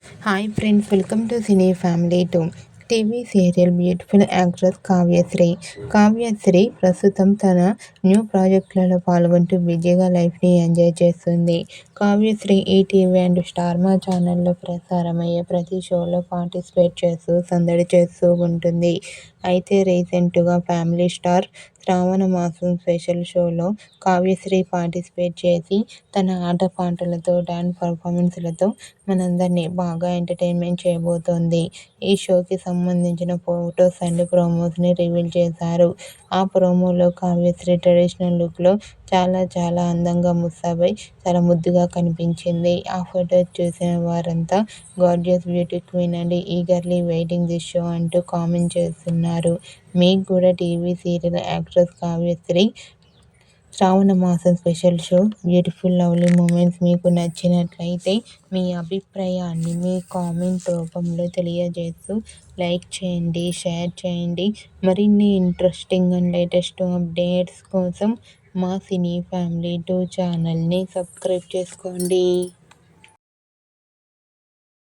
Hi friends, welcome to cine family two. TV serial beautiful actress Kavyasri. Kavyasri ప్రస్తుతం తన new ప్రాజెక్టులలో పాల్గొంటూ బిజీగా లైఫ్ని ఎంజాయ్ చేస్తుంది. కావ్యశ్రీ ఈటీవీ అండ్ స్టార్ మా ఛానల్లో ప్రసారమయ్యే ప్రతి షోలో పార్టిసిపేట్ చేస్తూ సందడి చేస్తూ ఉంటుంది. అయితే రీసెంట్గా ఫ్యామిలీ స్టార్ శ్రావణ మాసం స్పెషల్ షోలో కావ్యశ్రీ పార్టిసిపేట్ చేసి తన ఆటపాటలతో డాన్స్ పర్ఫార్మెన్స్లతో మనందరినీ బాగా ఎంటర్టైన్మెంట్ చేయబోతోంది. ఈ షోకి సంబంధించిన ఫొటోస్ అండ్ ప్రోమోస్ని రివీల్ చేశారు. ఆ ప్రోమోలో కావ్యశ్రీ ట్రెడిషనల్ లుక్లో చాలా అందంగా ముస్తాబై చాలా ముద్దుగా కనిపించింది. ఆ ఫొటోస్ చూసిన వారంతా gorgeous beauty queen and eagerly waiting this show అంటూ కామెంట్ చేస్తున్నారు. మీకు కూడా టీవీ సీరియల్ యాక్ట్రెస్ కావ్యశ్రీ శ్రావణ మాసం special show beautiful lovely moments మీకు నచ్చినట్లయితే మీ అభిప్రాయాన్ని మీ కామెంట్ రూపంలో తెలియజేస్తూ లైక్ చేయండి, షేర్ చేయండి. మరిన్ని ఇంట్రెస్టింగ్ అండ్ లేటెస్ట్ అప్డేట్స్ కోసం మా సినీ ఫ్యామిలీ 2 ఛానల్ని సబ్స్క్రైబ్ చేసుకోండి.